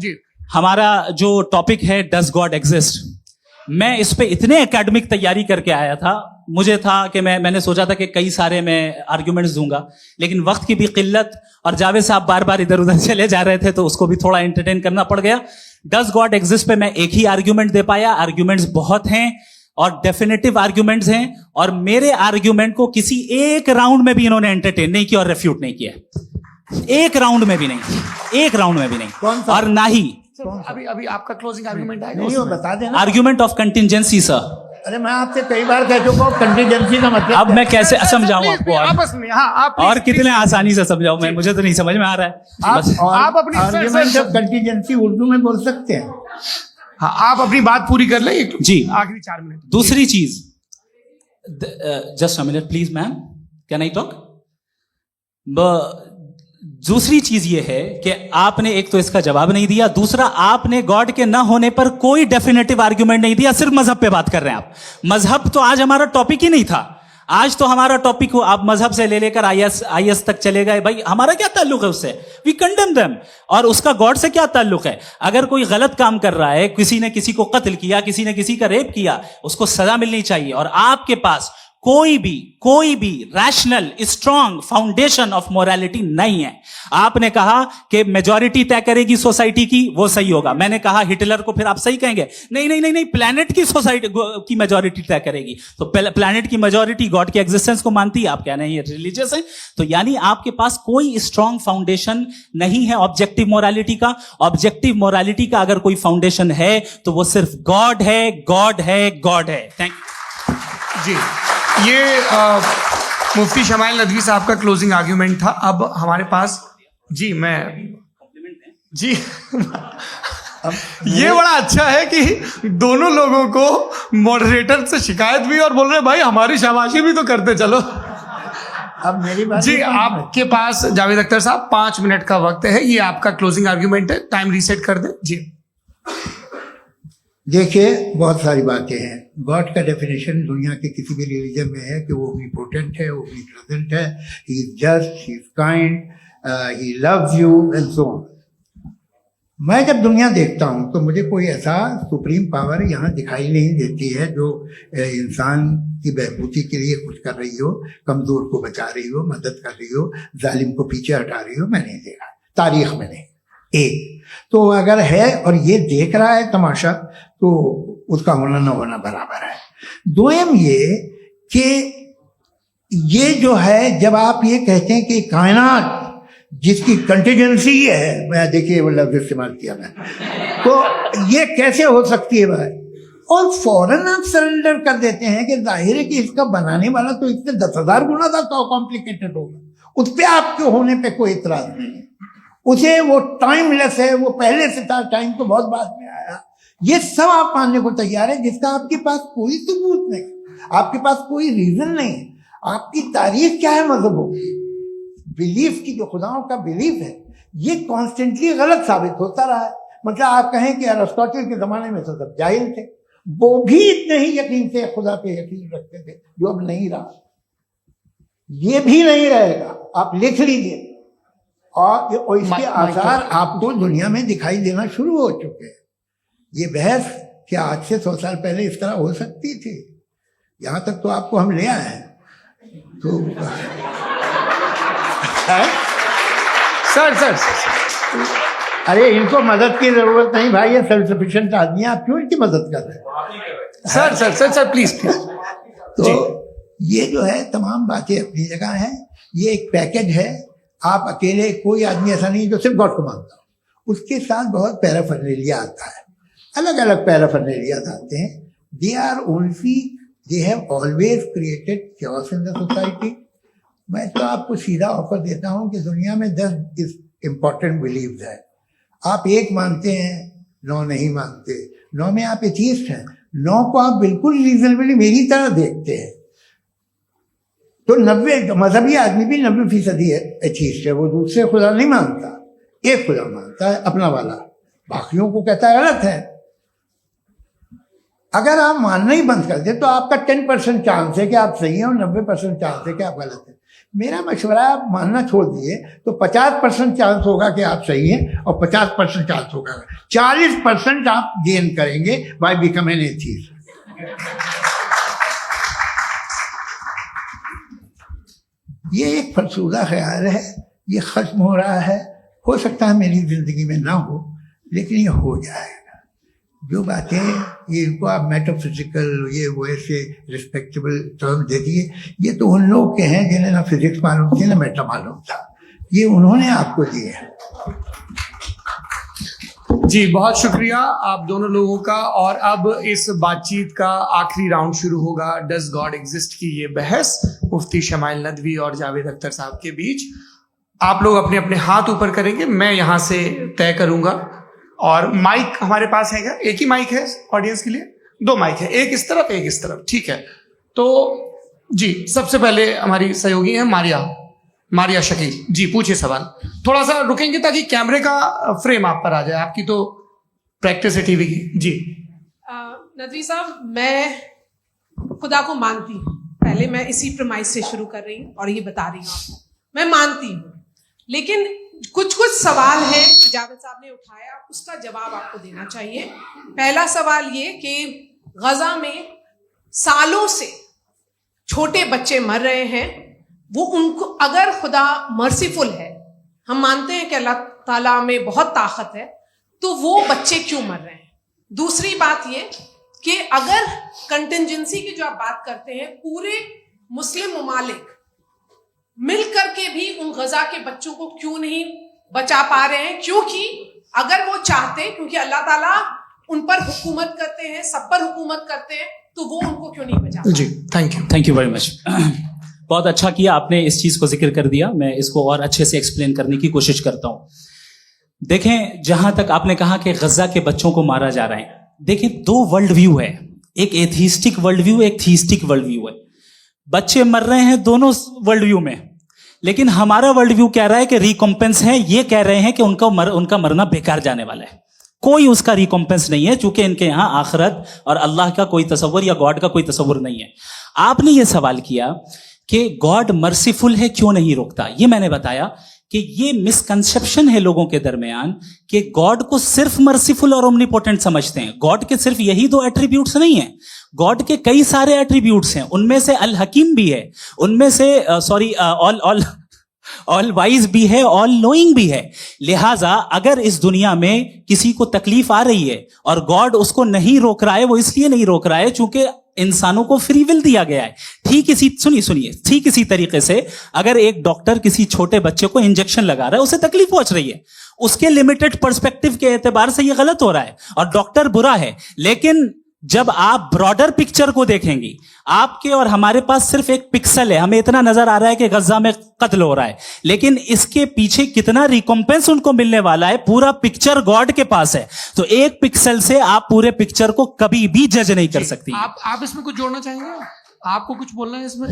जी। हमारा जो टॉपिक है डज गॉड एग्जिस्ट, मैं इस पे इतने एकेडमिक तैयारी करके आया था, मुझे था कि मैंने सोचा था कि कई सारे मैं आर्ग्यूमेंट्स दूंगा, लेकिन वक्त की भी किल्लत और जावेद साहब बार बार इधर उधर चले जा रहे थे तो उसको भी थोड़ा एंटरटेन करना पड़ गया। डज गॉड एग्जिस्ट पे मैं एक ही आर्ग्यूमेंट दे पाया। आर्ग्यूमेंट्स बहुत हैं और डेफिनेटिव आर्ग्यूमेंट्स हैं, और मेरे आर्ग्यूमेंट को किसी एक राउंड में भी इन्होंने एंटरटेन नहीं किया और रेफ्यूट नहीं किया, एक राउंड में भी नहीं, एक राउंड में भी नहीं। और ना ही अभी अभी आपका क्लोजिंग आर्गुमेंट आएगा, नहीं, वो बता देना। Argument of contingency sir. अरे मैं आपसे कई बार कह चुका हूँ कंटीजेंसी का मतलब अब मैं कैसे समझाऊं आपको? आपस में, हाँ, आप और कितने आसानी से समझाऊं मैं, मुझे तो नहीं समझ में आ रहा है। आप अपनी आर्ग्यूमेंट ऑफ कंटीजेंसी उर्दू में बोल सकते हैं। हाँ, आप अपनी बात पूरी कर लें जी, आखिरी 4 मिनट। दूसरी चीज, just a minute please ma'am, can I talk? दूसरी चीज ये है कि आपने एक तो इसका जवाब नहीं दिया, दूसरा आपने गॉड के ना होने पर कोई डेफिनेटिव आर्ग्यूमेंट नहीं दिया, सिर्फ मजहब पे बात कर रहे हैं आप। मजहब तो आज हमारा टॉपिक ही नहीं था, आज तो हमारा टॉपिक हो, आप मजहब से ले लेकर आईएस तक चले गए। भाई हमारा क्या ताल्लुक है उससे? We condemn them. और उसका गॉड से क्या ताल्लुक है? अगर कोई गलत काम कर रहा है, किसी ने किसी को कत्ल किया, किसी ने किसी का रेप किया, उसको सजा मिलनी चाहिए। और आपके पास कोई भी rational strong foundation of morality नहीं है। आपने कहा कि मेजॉरिटी तय करेगी सोसाइटी की, वो सही होगा। मैंने कहा हिटलर को, फिर आप सही कहेंगे नहीं नहीं नहीं नहीं, प्लैनेट की सोसाइटी की मेजॉरिटी तय करेगी। तो प्लैनेट की मेजॉरिटी गॉड की एग्जिस्टेंस को मानती है, आप कह रहे हैं ये रिलीजियस है। तो यानी आपके पास कोई स्ट्रॉन्ग फाउंडेशन नहीं है ऑब्जेक्टिव मोरालिटी का। ऑब्जेक्टिव मोरालिटी का अगर कोई फाउंडेशन है तो वो सिर्फ गॉड है, गॉड है, गॉड है। थैंक यू जी। ये मुफ्ती शमाइल नदवी साहब का क्लोजिंग आर्ग्यूमेंट था। अब हमारे पास जी, मैं जी ये बड़ा अच्छा है कि दोनों लोगों को मॉडरेटर से शिकायत भी और बोल रहे भाई हमारी शाबाशी भी तो करते चलो। अब मेरी बात जी, आपके पास जावेद अख्तर साहब 5 मिनट का वक्त है, ये आपका क्लोजिंग आर्ग्यूमेंट है, टाइम रीसेट कर दे जी। देखिए, बहुत सारी बातें हैं। गॉड का डेफिनेशन दुनिया के किसी भी रिलीजन में है कि वो ओमनीपोटेंट है, वो ओमनीप्रेजेंट है, he is just, he is kind, he loves you and so on. मैं जब दुनिया देखता हूँ तो मुझे कोई ऐसा सुप्रीम पावर यहाँ दिखाई नहीं देती है जो इंसान की बहबूदी के लिए कुछ कर रही हो, कमजोर को बचा रही हो, मदद कर रही हो, जालिम को पीछे हटा रही हो। मैं नहीं देखा, तारीख में नहीं। एक तो अगर है और ये देख रहा है तमाशा, तो उसका होना न होना बराबर है। दोयम ये कि ये जो है, जब आप ये कहते हैं कि कायनात जिसकी कंटीजेंसी है, मैं देखिए वो लफ्ज इस्तेमाल किया मैं, तो ये कैसे हो सकती है भाई? और फौरन आप सरेंडर कर देते हैं कि जाहिर है कि इसका बनाने वाला तो इससे 10,000 गुना ज्यादा कॉम्प्लिकेटेड होगा, उस पर आपके होने पे कोई इतराज नहीं है। उसे वो टाइमलेस है, वो पहले से था, टाइम तो बहुत बाद में आया। ये सब आप मानने को तैयार है जिसका आपके पास कोई सबूत नहीं, आपके पास कोई रीजन नहीं। आपकी तारीख क्या है मजहबों की, बिलीफ की, जो खुदाओं का बिलीफ है, ये कॉन्स्टेंटली गलत साबित होता रहा है। मतलब आप कहें कि अरिस्टोटल के जमाने में तो सब जाहिल थे, वो भी इतने ही यकीन से खुदा पे यकीन रखते थे, जो अब नहीं रहा, ये भी नहीं रहेगा। आप लिख लीजिए, और इसके आसार आपको दुनिया में दिखाई देना शुरू हो चुके हैं। ये बहस क्या आज से 100 साल पहले इस तरह हो सकती थी? यहां तक तो आपको हम ले आए हैं। तो सर अरे इनको मदद की जरूरत नहीं भाई, ये सेल्फ सफिशिएंट आदमी है, आप क्यों इनकी मदद कर रहे हैं? Sir please. तो ये जो है तमाम बातें अपनी जगह हैं। ये एक पैकेज है। आप अकेले, कोई आदमी ऐसा नहीं जो सिर्फ गॉड को मानता हो, उसके साथ बहुत पैराफर्नेलिया आता है, अलग अलग पैराफर्नेलिया आते हैं। They are only, they have always created chaos in the society. मैं तो आपको सीधा ऑफर देता हूं कि दुनिया में 10 इंपॉर्टेंट बिलीव्स है। आप एक मानते हैं, 9 नहीं मानते, 9 में आप एथीस्ट हैं, 9 को आप बिल्कुल रीजनेबली मेरी तरह देखते हैं। तो 90 मजहबी आदमी भी 90% एथीस्ट है, वो दूसरे खुदा नहीं मानता, एक खुदा मानता है अपना वाला, बाकियों को कहता है गलत है। अगर आप मानना ही बंद कर दे तो आपका 10% चांस है कि आप सही हैं और 90% चांस है कि आप गलत हैं। मेरा मशवरा आप मानना छोड़ दिए तो 50% चांस होगा कि आप सही हैं और 50% चांस होगा, 40% आप गेन करेंगे बाय बिकमिंग एथीस्ट। ये एक फरसूदा ख्याल है, ये खत्म हो रहा है। हो सकता है मेरी जिंदगी में ना हो, लेकिन ये हो जाएगा। जो बातें ये इनको आप मेटाफिजिकल ये वो ऐसे रिस्पेक्टेबल टर्म दे दिए, ये तो उन लोग के हैं जिन्हें ना फिजिक्स मालूम थी ना मेटा मालूम था, ये उन्होंने आपको दिए हैं। जी बहुत शुक्रिया आप दोनों लोगों का। और अब इस बातचीत का आखिरी राउंड शुरू होगा, डज गॉड एग्जिस्ट की ये बहस मुफ्ती शमाइल नदवी और जावेद अख्तर साहब के बीच। आप लोग अपने अपने हाथ ऊपर करेंगे, मैं यहां से तय करूंगा। और माइक हमारे पास है क्या? एक ही माइक है ऑडियंस के लिए? 2 माइक है, एक इस तरफ एक इस तरफ, ठीक है। तो जी सबसे पहले हमारी सहयोगी है मारिया शकील जी, पूछिए सवाल। थोड़ा सा रुकेंगे ताकि कैमरे का फ्रेम आप पर आ जाए, आपकी तो प्रैक्टिस है टीवी की। जी नदवी साहब, मैं खुदा को मानती हूँ, पहले मैं इसी प्रमाइस से शुरू कर रही हूँ और ये बता रही हूँ आपको, मैं मानती हूँ। लेकिन कुछ सवाल हैं जो जावेद साहब ने उठाया, उसका जवाब आपको देना चाहिए। पहला सवाल ये कि गजा में सालों से छोटे बच्चे मर रहे हैं, वो उनको अगर खुदा मर्सीफुल है, हम मानते हैं कि अल्लाह ताला में बहुत ताकत है, तो वो बच्चे क्यों मर रहे हैं? दूसरी बात ये कि अगर कंटिजेंसी की जो आप बात करते हैं, पूरे मुस्लिम ममालिक मिल करके भी उन गजा के बच्चों को क्यों नहीं बचा पा रहे हैं? क्योंकि अगर वो चाहते, क्योंकि अल्लाह ताला उन पर हुकूमत करते हैं, सब पर हुकूमत करते हैं, तो वो उनको क्यों नहीं बचा? जी थैंक यू वेरी मच। बहुत अच्छा किया आपने इस चीज को जिक्र कर दिया, मैं इसको और अच्छे से एक्सप्लेन करने की कोशिश करता हूं। देखें, जहां तक आपने कहा कि गजा के बच्चों को मारा जा रहा है, देखें 2 वर्ल्ड व्यू है, एक एथीस्टिक वर्ल्ड व्यू, एक थीस्टिक वर्ल्ड व्यू है। बच्चे मर रहे हैं दोनों वर्ल्ड व्यू में, लेकिन हमारा वर्ल्ड व्यू कह रहा है कि रिकॉम्पेंस है, ये कह रहे हैं कि उनका मरना बेकार जाने वाला है, कोई उसका रिकॉम्पेंस नहीं है, चूंकि इनके यहां आखिरत और अल्लाह का कोई तसव्वुर या गॉड का कोई तसव्वुर नहीं है। आपने ये सवाल किया कि गॉड मर्सीफुल है, क्यों नहीं रोकता? ये मैंने बताया कि ये मिसकंसेप्शन है लोगों के दरमियान कि गॉड को सिर्फ मर्सीफुल और ओमनीपोटेंट समझते हैं। गॉड के सिर्फ यही 2 एट्रीब्यूट्स नहीं है, गॉड के कई सारे एट्रीब्यूट्स हैं, उनमें से अल हकीम भी है, उनमें से ऑल वाइज भी है, ऑल नोइंग भी है। लिहाजा अगर इस दुनिया में किसी को तकलीफ आ रही है और गॉड उसको नहीं रोक रहा है, वो इसलिए नहीं रोक रहा है चूंकि इंसानों को फ्री विल दिया गया है। ठीक इसी तरीके से अगर एक डॉक्टर किसी छोटे बच्चे को इंजेक्शन लगा रहा है, उसे तकलीफ पहुंच रही है, उसके लिमिटेड पर्सपेक्टिव के एतबार से यह गलत हो रहा है और डॉक्टर बुरा है। लेकिन जब आप ब्रॉडर पिक्चर को देखेंगी, आपके और हमारे पास सिर्फ एक पिक्सल है, हमें इतना नजर आ रहा है कि गजा में कत्ल हो रहा है, लेकिन इसके पीछे कितना रिकॉम्पेंस उनको मिलने वाला है, पूरा पिक्चर गॉड के पास है। तो एक पिक्सल से आप पूरे पिक्चर को कभी भी जज नहीं कर सकती। आप इसमें कुछ जोड़ना चाहेंगे? आपको कुछ बोलना है इसमें?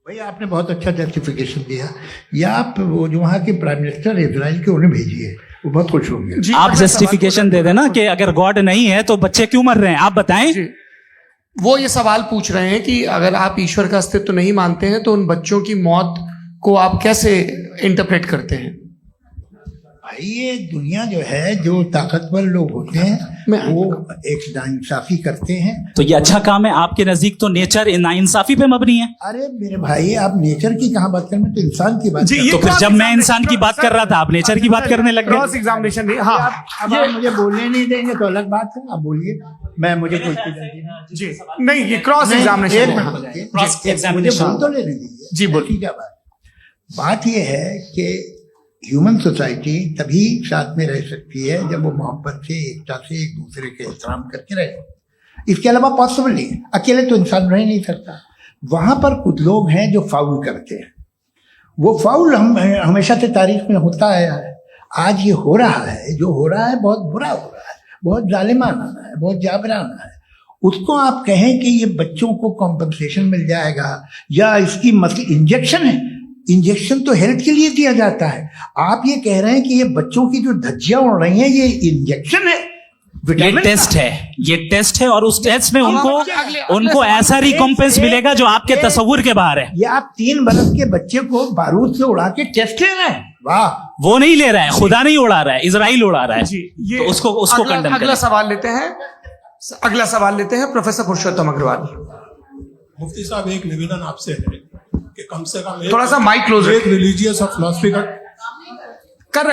भैया आपने बहुत अच्छा जस्टिफिकेशन दिया। या आप वो जो वहाँ के प्राइम मिनिस्टर इजराइल के, उन्हें भेजिए, वो बहुत खुश होंगे। आप जस्टिफिकेशन दे देना कि अगर गॉड नहीं है तो बच्चे क्यों मर रहे हैं, आप बताएं। वो ये सवाल पूछ रहे हैं कि अगर आप ईश्वर का अस्तित्व नहीं मानते हैं तो उन बच्चों की मौत को आप कैसे इंटरप्रेट करते हैं? भाई ये दुनिया जो है, जो ताकतवर लोग होते हैं वो एक नाइंसाफी करते हैं। तो ये अच्छा काम है आपके नजदीक, तो नेचर नाइंसाफी पे मबनी है। अरे मेरे भाई, आप नेचर की कहाँ बात कर रहे हैं, तो इंसान की बात। तो फिर जब मैं इंसान की बात कर रहा था, आप नेचर की बात करने लग गए। क्रॉस एग्जामिनेशन नहीं। हाँ, अब आप मुझे बोलने नहीं देंगे तो अलग बात है, आप बोलिए, मुझे कोई जी नहीं, ये क्रॉस एग्जामिनेशन। मुझे बोल तो लेने दीजिए। जी बोलिए। क्या बात ये है कि ह्यूमन सोसाइटी तभी साथ में रह सकती है जब वो मोहब्बत से, एकता से, एक दूसरे के एहतराम करके रहे। इसके अलावा पॉसिबल नहीं है, अकेले तो इंसान रह नहीं सकता। वहाँ पर कुछ लोग हैं जो फाउल करते हैं, वो फाउल हमेशा से तारीख में होता आया है। आज ये हो रहा है, जो हो रहा है बहुत बुरा हो रहा है, बहुत जालिमाना है, बहुत जाबराना है। उसको आप कहें कि ये बच्चों को कॉम्पनसेशन मिल जाएगा या इसकी मतलब इंजेक्शन है, इंजेक्शन तो हेल्थ के लिए दिया जाता है। आप ये कह रहे हैं कि ये बच्चों की जो धज्जियां उड़ रही हैं ये इंजेक्शन है, ये विटामिन टेस्ट है, ये टेस्ट है, और उस टेस्ट में उनको उनको ऐसा रिकॉम्पेंस मिलेगा जो आपके तस्वुर के बाहर है। ये आप 3 बरस के बच्चे को बारूद से उड़ा के टेस्ट ले रहे हैं, वाह। वो नहीं ले रहा है, खुदा नहीं उड़ा रहा है, इजराइल उड़ा रहा है। जी, ये तो उसको कंडेम अगला सवाल लेते हैं। अगला सवाल लेते हैं प्रोफेसर पुरुषोत्तम अग्रवाल। मुफ्ती साहब, एक निवेदन आपसे है कि कम से कम थोड़ा सा माइक क्लोज एक रिलीजियस और फिलोसफिकल कर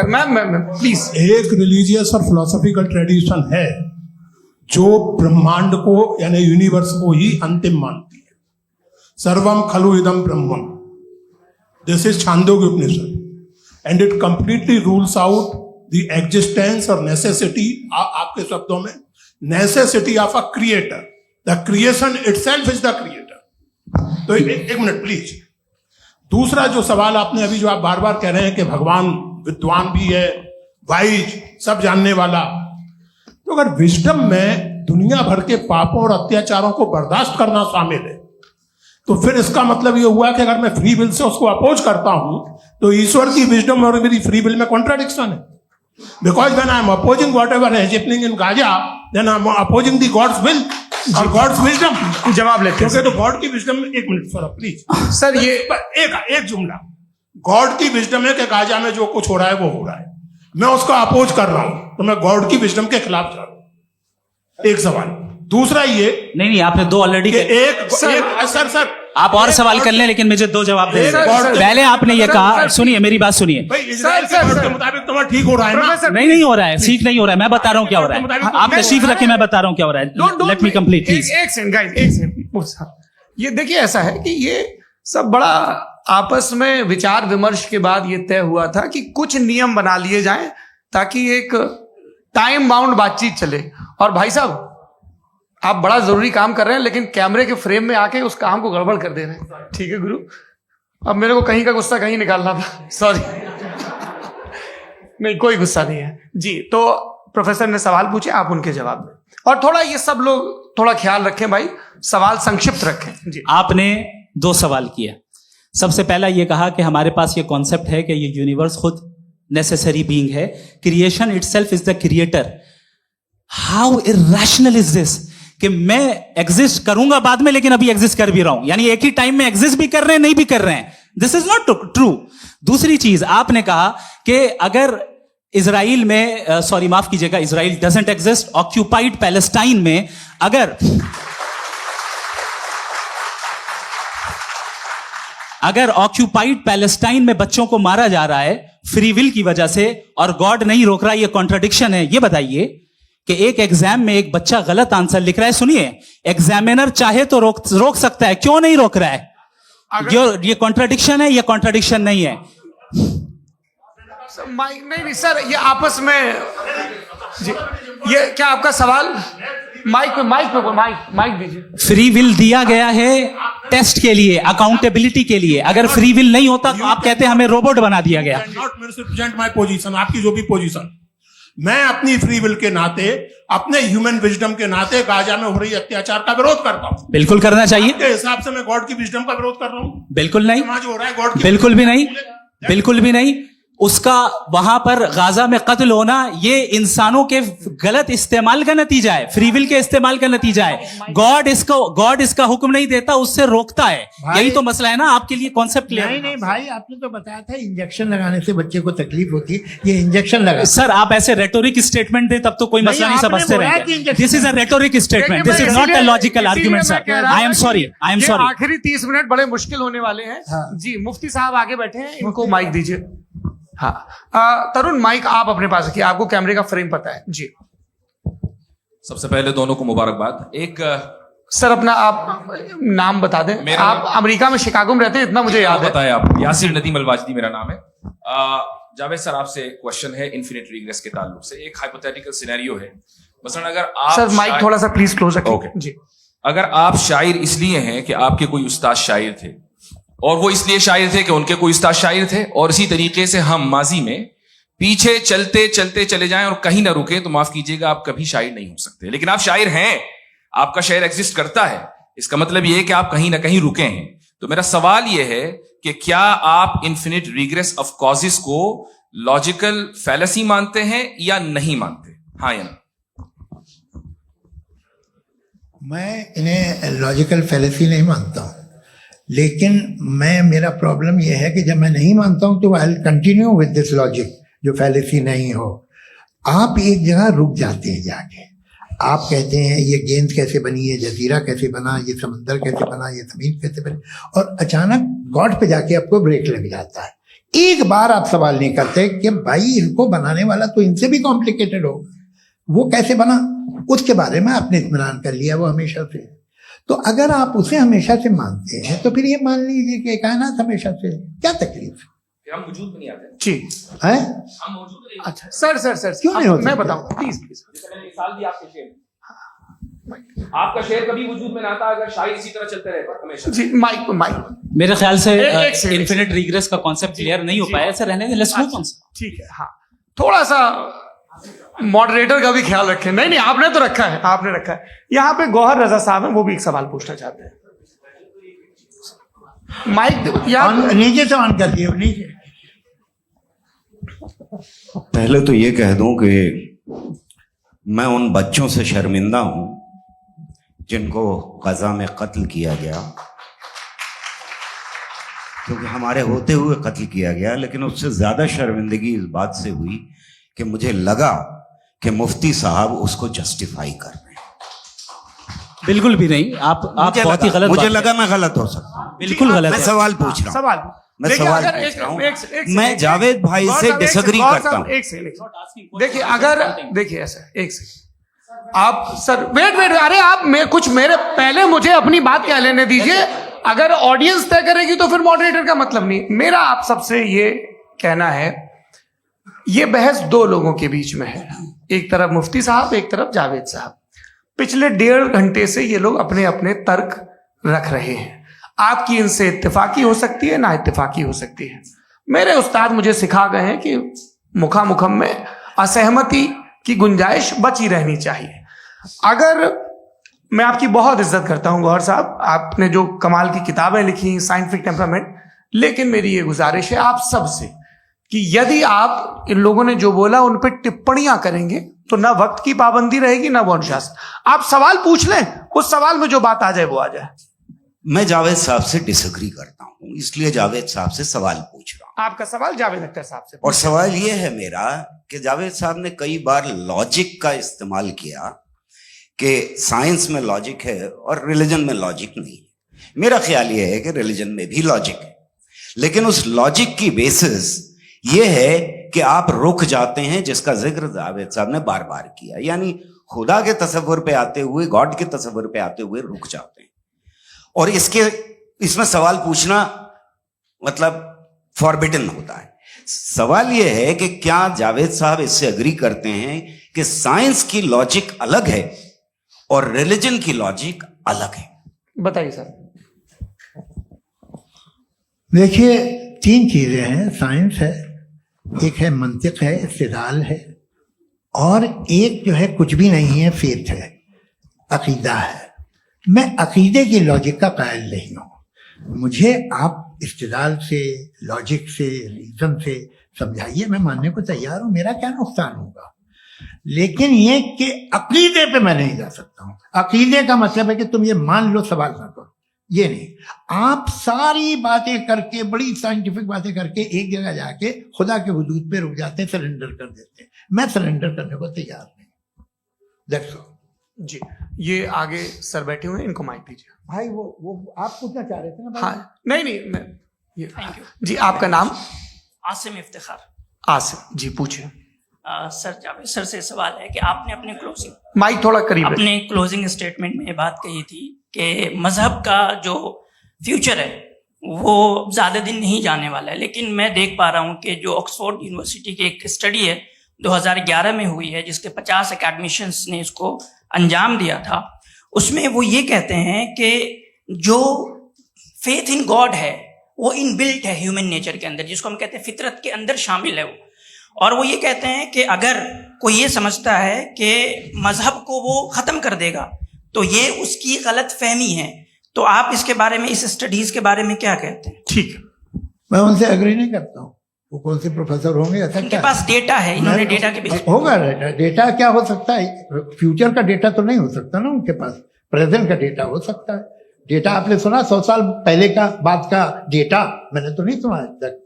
मैं प्लीज। एक रिलीजियस और फिलोसफिकल ट्रेडिशन है जो ब्रह्मांड को यानी यूनिवर्स को ही अंतिम मानती है। सर्वम खलु इदम ब्रह्मम, this is Chandogya Upanishad, and it completely rules out the existence और नेसेसिटी, आपके शब्दों में necessity of a creator. The creation itself is the creator. तो एक मिनट प्लीज। दूसरा जो सवाल आपने अभी, जो आप बार बार कह रहे हैं कि भगवान विद्वान भी है, वाइज, सब जानने वाला, तो अगर विजडम में दुनिया भर के पापों और अत्याचारों को बर्दाश्त करना शामिल है, तो फिर इसका मतलब ये हुआ कि अगर मैं फ्री विल से उसको अपोज करता हूं तो ईश्वर की विजडम और मेरी फ्री विल में कॉन्ट्राडिक्शन है। Because when I am opposing whatever is happening in Gaza, then I am opposing the God's will और गॉड्स विजडम। जवाब लेते हैं क्योंकि तो गॉड की विजडम, एक मिनट सर प्लीज सर, ये एक जुमला, गॉड की विजडम है कि गाजा में जो कुछ हो रहा है वो हो रहा है, मैं उसको अपोज कर रहा हूं, तो मैं गॉड की विजडम के खिलाफ जा रहा हूं। एक सवाल। दूसरा ये नहीं, आपने 2 ऑलरेडी। सर आप और सवाल कर लें, लेकिन मुझे 2 जवाब दे सर, दीजिए। पहले आपने ये कहा, सुनिए मेरी बात सुनिए। भाई इजराइल के गॉड के मुताबिक तुम्हारा ठीक हो रहा है ना? प्रोफेसर, नहीं हो रहा है, ठीक नहीं हो रहा है, मैं बता रहा हूं क्या हो रहा है। आप तशरीफ रखें, मैं बता रहा हूं क्या हो रहा है। Let me complete please. एक सेकंड गाइस, एक सेकंड। ये देखिए, ऐसा है कि ये सब बड़ा आपस में विचार विमर्श के बाद ये तय हुआ था कि कुछ नियम बना लिए जाएं ताकि एक टाइम बाउंड बातचीत चले। और भाई साहब, आप बड़ा जरूरी काम कर रहे हैं, लेकिन कैमरे के फ्रेम में आके उस काम को गड़बड़ कर दे रहे हैं। ठीक है गुरु, अब मेरे को कहीं का गुस्सा कहीं निकालना था, सॉरी। नहीं, कोई गुस्सा नहीं है जी। तो प्रोफेसर ने सवाल पूछे, आप उनके जवाब दें, और थोड़ा ये सब लोग थोड़ा ख्याल रखें भाई, सवाल संक्षिप्त रखें जी। आपने 2 सवाल किया। सबसे पहला ये कहा कि हमारे पास ये कॉन्सेप्ट है कि ये यूनिवर्स खुद नेसेसरी बीइंग है, creation itself is the creator. How irrational is this कि मैं एग्जिस्ट करूंगा बाद में, लेकिन अभी एग्जिस्ट कर भी रहा हूं, यानी एक ही टाइम में एग्जिस्ट भी कर रहे हैं, नहीं भी कर रहे हैं। This is not true. दूसरी चीज, आपने कहा कि अगर इजराइल में, सॉरी माफ कीजिएगा, Israel doesn't exist, occupied Palestine में अगर ऑक्यूपाइड पैलेस्टाइन में बच्चों को मारा जा रहा है फ्री विल की वजह से और गॉड नहीं रोक रहा, ये कॉन्ट्रडिक्शन है। ये बताइए कि एक एग्जाम में एक बच्चा गलत आंसर लिख रहा है, सुनिए, एग्जामिनर चाहे तो रोक सकता है, क्यों नहीं रोक रहा है? ये कॉन्ट्रडिक्शन है, ये कॉन्ट्रडिक्शन नहीं है। माइक नहीं सर, ये आपस में जी। ये क्या आपका सवाल? माइक दीजिए। फ्री विल दिया गया है टेस्ट के लिए, अकाउंटेबिलिटी के लिए। अगर फ्री विल नहीं होता तो आप कहते हैं हमें रोबोट बना दिया गया। नॉट मिसरिप्रेजेंट माय पोजीशन, आपकी जो भी पोजीशन, मैं अपनी फ्री विल के नाते, अपने ह्यूमन विजडम के नाते गाजा में हो रही अत्याचार का विरोध करता हूं। बिल्कुल करना चाहिए। के हिसाब से मैं गॉड की विजडम का विरोध कर रहा हूं? बिल्कुल नहीं, समाज हो रहा है गॉड की, बिल्कुल भी नहीं, बिल्कुल भी नहीं। उसका वहां पर गाजा में कत्ल होना ये इंसानों के गलत इस्तेमाल का नतीजा है, फ्री विल के इस्तेमाल का नतीजा है। गॉड इसका हुक्म नहीं देता, उससे रोकता है। यही तो मसला है ना, आपके लिए कॉन्सेप्ट क्लियर? नहीं भाई, आपने तो बताया था इंजेक्शन लगाने से बच्चे को तकलीफ होती है, ये इंजेक्शन लगा। सर आप ऐसे रेटोरिक स्टेटमेंट दे तब तो कोई मसला नहीं समझते रहेंगे। This is a rhetoric statement, this is not a logical argument sir. I am sorry. आखिरी 30 मिनट बड़े मुश्किल होने वाले हैं जी। मुफ्ती साहब आगे बैठे हैं, इनको माइक दीजिए। हाँ तरुण, माइक आप अपने पास रखिए, आपको कैमरे का फ्रेम पता है जी। सबसे पहले दोनों को मुबारकबाद। एक सर अपना आप नाम बता दें। आप अमेरिका में शिकागो में रहते हैं, इतना मुझे याद है। बताया आप, यासिर नदीम अलवाजदी मेरा नाम है। जावेद सर, आपसे क्वेश्चन है इन्फिनिट रिग्रेस के ताल्लुक से। एक हाइपोथेटिकल सिनेरियो है, मसलन अगर आप सर माइक थोड़ा सा प्लीज क्लोज रखिए जी। अगर आप शायर इसलिए हैं कि आपके कोई उस्ताद शायर थे, और वो इसलिए शायर थे कि उनके कोई उस्ताद शायर थे, और इसी तरीके से हम माजी में पीछे चलते चलते चले जाएं और कहीं ना रुके, तो माफ कीजिएगा आप कभी शायर नहीं हो सकते। लेकिन आप शायर हैं, आपका शायर एग्जिस्ट करता है, इसका मतलब यह है कि आप कहीं ना कहीं रुके हैं। तो मेरा सवाल यह है कि क्या आप इन्फिनिट रिग्रेस ऑफ कॉजेस को लॉजिकल फैलेसी मानते हैं या नहीं मानते? हाँ या ना? मैं इन्हें लॉजिकल फैलेसी नहीं मानता हूँ, लेकिन मेरा प्रॉब्लम यह है कि जब मैं नहीं मानता हूँ तो I continue with this logic जो फैलेसी नहीं हो। आप एक जगह रुक जाते हैं जाके, आप कहते हैं ये गेंद कैसे बनी, ये जजीरा कैसे बना, ये समंदर कैसे बना, ये जमीन कैसे बनी, और अचानक गॉड पे जाके आपको ब्रेक लग जाता है। एक बार आप सवाल नहीं करते कि भाई इनको बनाने वाला तो इनसे भी कॉम्प्लिकेटेड होगा, वो कैसे बना, उसके बारे में आपने इत्मीनान कर लिया वो हमेशा से। तो अगर आप उसे हमेशा से मानते हैं तो फिर ये मान लीजिए कि कायनात हमेशा से, क्या तकलीफ फिर हम वजूद में नहीं आते, जी है? हम मौजूद नहीं। अच्छा सर क्यों नहीं होता? मैं बताऊं प्लीज जैसे मैंने मिसाल दी आपके शेर, आपका शेर कभी वजूद में ना आता अगर शायर इसी तरह चलते रहता हमेशा। जी माइक मेरे ख्याल से एक सेकंड। इन्फिनिट रिग्रेस का कॉन्सेप्ट क्लियर नहीं हो जी। पाया, ऐसे रहने दें, लेट्स मूव ऑन। ठीक है, हाँ थोड़ा सा मॉडरेटर का भी ख्याल रखें। नहीं नहीं आपने तो रखा है, आपने रखा है। यहाँ पे गौहर रजा साहब हैं, वो भी एक सवाल पूछना चाहते हैं। माइक यार नीचे से ऑन कर दिए नीचे। पहले तो ये कह दूं कि मैं उन बच्चों से शर्मिंदा हूं जिनको गजा में कत्ल किया गया, क्योंकि हमारे होते हुए कत्ल किया गया। लेकिन उससे ज्यादा शर्मिंदगी इस बात से हुई कि मुझे लगा कि मुफ्ती साहब उसको जस्टिफाई कर रहे हैं। बिल्कुल भी नहीं, आप बहुत ही गलत मुझे बात लगा मैं गलत हो सकता हूं। बिल्कुल गलत मैं है। सवाल पूछ रहा हूं, सवाल मैं देखिए, सवाल अगर पूछ रहा हूं। एक मैं जावेद भाई गौर से साहब, एक डिसएग्री गौर करता साहब, हूं। एक सेकंड देखिए, अगर देखिए ऐसा एक सेकंड आप सर वेट अरे आप कुछ मेरे पहले मुझे अपनी बात कह लेने दीजिए। अगर ऑडियंस तय करेगी तो फिर मॉडरेटर का मतलब नहीं। मेरा आप सबसे ये कहना है, ये बहस दो लोगों के बीच में है, एक तरफ मुफ्ती साहब, एक तरफ जावेद साहब। पिछले 1.5 घंटे से ये लोग अपने अपने तर्क रख रहे हैं। आपकी इनसे इत्तेफाकी हो सकती है, ना इत्तेफाकी हो सकती है। मेरे उस्ताद मुझे सिखा गए हैं कि मुखामुखम में असहमति की गुंजाइश बची रहनी चाहिए। अगर मैं आपकी बहुत इज्जत करता हूं गौहर साहब, आपने जो कमाल की किताबें लिखी साइंटिफिक टेम्परामेंट, लेकिन मेरी ये गुजारिश है आप सबसे कि यदि आप इन लोगों ने जो बोला उन पर टिप्पणियां करेंगे तो ना वक्त की पाबंदी रहेगी ना वो अनुशासन। आप सवाल पूछ लें, उस सवाल में जो बात आ जाए वो आ जाए। मैं जावेद साहब से डिसएग्री करता हूं, इसलिए जावेद साहब से सवाल पूछ रहा हूं। आपका सवाल जावेद अख्तर साहब से। और सवाल यह है मेरा कि जावेद साहब ने कई बार लॉजिक का इस्तेमाल किया कि साइंस में लॉजिक है और रिलीजन में लॉजिक नहीं है। मेरा ख्याल यह है कि रिलीजन में भी लॉजिक है, लेकिन उस लॉजिक की बेसिस यह है कि आप रुक जाते हैं, जिसका जिक्र जावेद साहब ने बार बार किया, यानी खुदा के तसव्वुर पे आते हुए, गॉड के तसव्वुर पे आते हुए रुक जाते हैं। और इसमें सवाल पूछना मतलब फॉरबिडन होता है। सवाल यह है कि क्या जावेद साहब इससे अग्री करते हैं कि साइंस की लॉजिक अलग है और रिलीजन की लॉजिक अलग है? बताइए सर। देखिए 3 चीजें हैं, साइंस है, एक है मंतिक है, इस्तिदलाल है, और एक जो है कुछ भी नहीं है, फेथ है, अकीदा है। मैं अकीदे की लॉजिक का कायल नहीं हूं। मुझे आप इस्तिदलाल से, लॉजिक से, रीजन से समझाइए, मैं मानने को तैयार हूं, मेरा क्या नुकसान होगा। लेकिन ये कि अकीदे पे मैं नहीं जा सकता हूं। अकीदे का मतलब है कि तुम ये मान लो, सवाल ना करो, ये नहीं। आप सारी बातें करके, बड़ी साइंटिफिक बातें करके एक जगह जाके खुदा के वजूद पे रुक जाते हैं, सरेंडर कर देते हैं। मैं सरेंडर करने को तैयार नहीं। That's all. जी, ये आगे सर बैठे हुए हैं, इनको माइक दीजिए। भाई वो आप पूछना चाह रहे थे ना भाई? हाँ नहीं मैं ये जी, आपका नाम? आसिम इफ्तिखार। आसिम जी, पूछिए। सर जावेद सर से सवाल है कि आपने माइक थोड़ा करीब है। अपने क्लोजिंग स्टेटमेंट में ये बात कही थी कि मजहब का जो फ्यूचर है वो ज़्यादा दिन नहीं जाने वाला है, लेकिन मैं देख पा रहा हूँ कि जो ऑक्सफोर्ड यूनिवर्सिटी की एक स्टडी है 2011 में हुई है, जिसके 50 एकेडमिशियंस ने इसको अंजाम दिया था, उसमें वो ये कहते हैं कि जो फेथ इन गॉड है वो इनबिल्ट है ह्यूमन नेचर के अंदर, जिसको हम कहते हैं फितरत के अंदर शामिल है वो। और वो ये कहते हैं कि अगर कोई ये समझता है कि मजहब को वो ख़त्म कर देगा तो ये उसकी गलत फहमी है। तो आप इसके बारे में, इस स्टडीज़ के बारे में क्या कहते हैं? ठीक है, मैं उनसे एग्री नहीं करता हूँ। वो कौन से प्रोफेसर होंगे, ऐसा उनके क्या पास डेटा है, इन्होंने डेटा के बेस होगा। डेटा क्या हो सकता है? फ्यूचर का डेटा तो नहीं हो सकता ना उनके पास। प्रेजेंट का डेटा हो सकता है। डेटा आपने सुना 100 साल पहले का बाद का डेटा, मैंने तो नहीं सुना आज तक।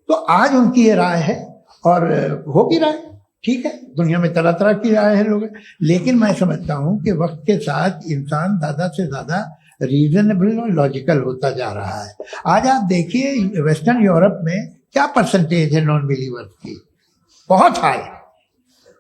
तो आज उनकी ये राय है और हो भी रहा है, ठीक है। दुनिया में तरह तरह की राय है लोग, लेकिन मैं समझता हूँ कि वक्त के साथ इंसान ज़्यादा से ज़्यादा रीजनेबल और लॉजिकल होता जा रहा है। आज आप देखिए वेस्टर्न यूरोप में क्या परसेंटेज है नॉन बिलीवर्स की, बहुत हाई।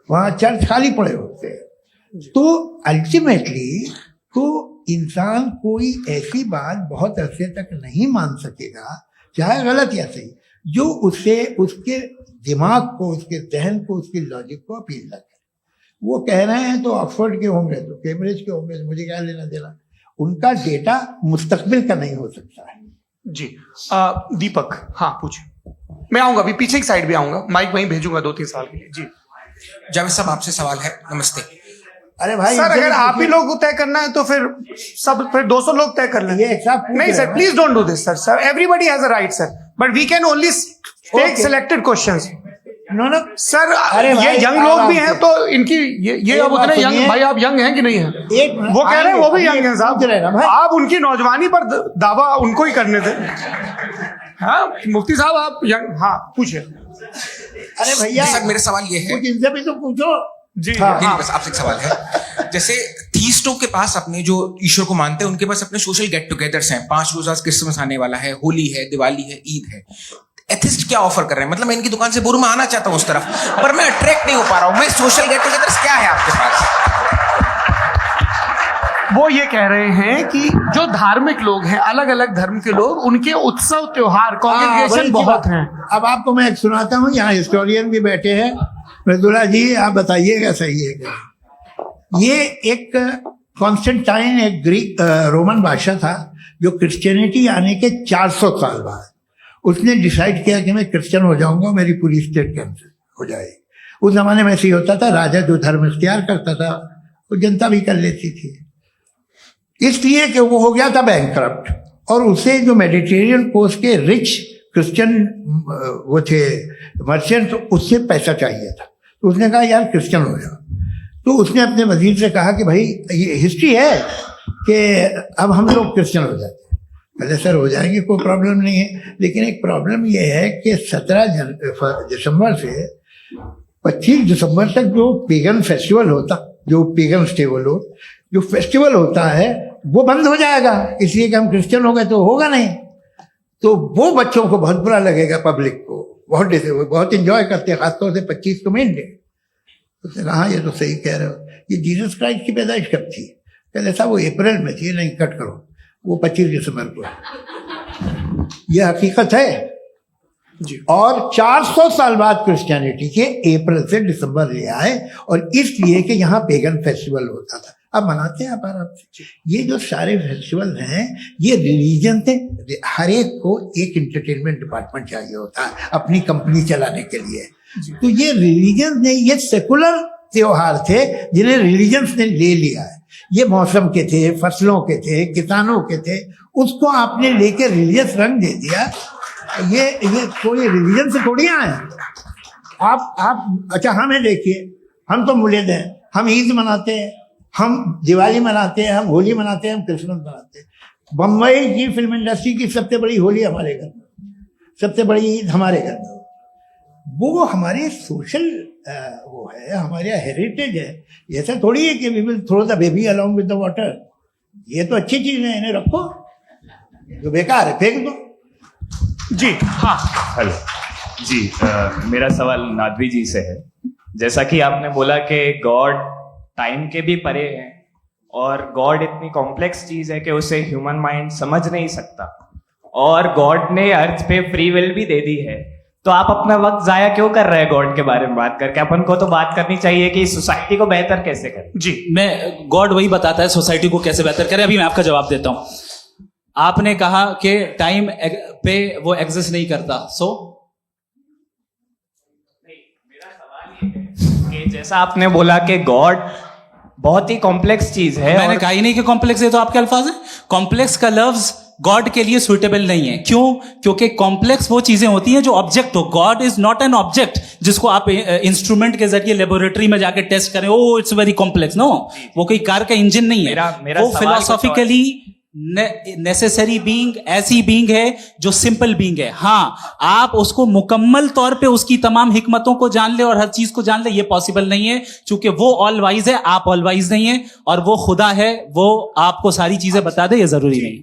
वहाँ चर्च खाली पड़े होते हैं। तो अल्टीमेटली तो इंसान कोई ऐसी बात बहुत अरसे तक नहीं मान सकेगा, चाहे गलत या सही, जो उससे उसके दिमाग को, उसके जहन को, उसकी लॉजिक को अपील न करे। वो कह रहे हैं तो ऑक्सफोर्ड के होंगे तो कैम्ब्रिज के होंगे, मुझे क्या लेना देना। उनका डेटा मुस्तकबिल का नहीं हो सकता है। जी दीपक, हाँ पूछिए। मैं आऊंगा अभी, पीछे की साइड भी आऊंगा, माइक वहीं भेजूंगा 2-3 साल के लिए। जी जावेद साहब, आपसे सवाल है। नमस्ते। अरे भाई सर, अगर आप ही लोग को तय करना है तो फिर 200 लोग तय कर लेंगे। नहीं sir, please don't do this sir. Everybody has a right sir, but we can only take selected questions. No sir, अरे ये यंग लोग भी हैं तो इनकी ये अब उतने यंग, भाई आप यंग हैं कि नहीं हैं? वो कह रहे हैं वो भी यंग हैं साहब, आप उनकी नौजवानी पर दावा उनको ही करने थे। हाँ मुफ्ती साहब आप यंग, हाँ पूछिए। अरे भैया सर, मेरा सवाल ये है। कुछ इनसे भी तो पूछो। जी नहीं, बस आपसे एक सवाल है। जैसे थीस्टों के पास अपने जो ईश्वर को मानते हैं, उनके पास अपने सोशल गेट टुगेदर्स हैं। 5 रोजा क्रिसमस आने वाला है, होली है, दिवाली है, ईद है। एथिस्ट क्या ऑफर कर रहे हैं? मतलब मैं इनकी दुकान से बुरमा आना चाहता हूं उस तरफ, पर मैं अट्रैक्ट नहीं हो पा रहा हूं। मैं सोशल गेट टुगेदर्स क्या है आपके पास? वो ये कह रहे हैं कि जो धार्मिक लोग हैं, अलग अलग धर्म के लोग, उनके उत्सव त्योहार कॉन्ग्रेगेशन बहुत हैं। अब आपको मैं एक सुनाता हूँ, यहाँ हिस्टोरियन भी बैठे हैं। मृदुला जी आप बताइएगा सही है क्या? ये एक कॉन्स्टेंटाइन, एक ग्रीक रोमन बादशाह था जो क्रिश्चियनिटी आने के 400 साल बाद उसने डिसाइड किया कि मैं क्रिश्चियन हो जाऊंगा, मेरी पूरी स्टेट कैंसिल हो जाएगी। उस जमाने में ऐसे ही होता था, राजा जो धर्म इख्तियार करता था वो जनता भी कर लेती थी। इसलिए कि वो हो गया था बैंकक्रप्ट, और उसे जो मेडिटेरियन कोस्ट के रिच क्रिश्चियन वो थे मर्चेंट, तो उससे पैसा चाहिए था। तो उसने कहा यार क्रिश्चियन हो जाओ। तो उसने अपने वजीर से कहा कि भाई ये हिस्ट्री है कि अब हम लोग क्रिश्चियन हो जाते हैं। पहले सर हो जाएंगे, कोई प्रॉब्लम नहीं है, लेकिन एक प्रॉब्लम ये है कि 17 दिसंबर से 25 दिसंबर तक जो पेगन फेस्टिवल होता, जो पेगन जो फेस्टिवल होता है वो बंद हो जाएगा, इसलिए कि हम क्रिश्चियन हो गए तो होगा नहीं। तो वो बच्चों को बहुत बुरा लगेगा, पब्लिक को बहुत इंजॉय करते हैं, खासतौर से 25 को मेन डे। उसने कहा ये तो सही कह रहे हो, ये जीसस क्राइस्ट की पैदाइश कब थी? कहते साहब वो अप्रैल में थी। नहीं, कट करो, वो 25 दिसंबर को। ये हकीकत है जी। और 400 साल बाद क्रिश्चियनिटी के अप्रैल से दिसंबर ले आए, और इसलिए कि यहाँ पेगन फेस्टिवल होता था। अब मनाते हैं आप आराम से। ये जो सारे फेस्टिवल हैं ये रिलीजन थे। हर एक को एक इंटरटेनमेंट डिपार्टमेंट चाहिए होता है अपनी कंपनी चलाने के लिए। तो ये रिलीजन ने, ये सेकुलर त्योहार थे जिन्हें रिलीजन्स ने ले लिया है। ये मौसम के थे, फसलों के थे, किसानों के थे, उसको आपने लेके रिलीजियस रंग दे दिया। ये कोई रिलीजन से थोड़ी आए आप। अच्छा हमें देखिए, हम तो मुल्द हैं, हम ईद मनाते हैं, हम दिवाली मनाते हैं, हम होली मनाते हैं, हम क्रिसमस मनाते हैं। बम्बई की फिल्म इंडस्ट्री की सबसे बड़ी होली हमारे घर में, सबसे बड़ी ईद हमारे घर में। वो हमारे सोशल वो है, हमारे हेरिटेज है। ऐसा थोड़ी है कि we will throw the baby along with the water. ये तो अच्छी चीज है, इन्हें रखो, जो बेकार है फेंक दो। जी हाँ, हेलो जी, मेरा सवाल नादवी जी से है। जैसा कि आपने बोला कि गॉड टाइम के भी परे है, और गॉड इतनी कॉम्प्लेक्स चीज है कि उसे ह्यूमन माइंड समझ नहीं सकता, और गॉड ने अर्थ पे फ्री विल भी दे दी है। तो आप अपना वक्त जाया क्यों कर रहे हैं गॉड के बारे में बात करके? अपन को तो बात करनी चाहिए कि सोसाइटी को बेहतर कैसे करें। जी, मैं गॉड वही बताता है सोसाइटी को कैसे बेहतर करें। अभी मैं आपका जवाब देता हूं। आपने कहा कि टाइम पे वो एग्जिस्ट नहीं करता, मेरा सवाल ये है कि जैसा आपने बोला कि गॉड बहुत ही कॉम्प्लेक्स चीज है। मैंने कहा ही नहीं कि कॉम्प्लेक्स है, तो आपके अल्फाज है। कॉम्प्लेक्स का लफ्ज गॉड के लिए सुइटेबल नहीं है। क्यों? क्योंकि कॉम्प्लेक्स वो चीजें होती हैं जो ऑब्जेक्ट हो। God is not an object जिसको आप इंस्ट्रूमेंट के जरिए लेबोरेटरी में जाके टेस्ट करें, oh it's very complex. No, वो कोई कार का इंजन नहीं है। मेरा वो सवाल फिलोसॉफिकली नेसेसरी बीइंग ऐसी बीइंग है जो सिंपल बीइंग है। हाँ, आप उसको मुकम्मल तौर पे उसकी तमाम हिकमतों को जान ले और हर चीज को जान ले, ये पॉसिबल नहीं है, क्योंकि वो ऑल वाइज है, आप ऑल वाइज नहीं है, और वो खुदा है, वो आपको सारी चीजें बता दे, ये जरूरी नहीं।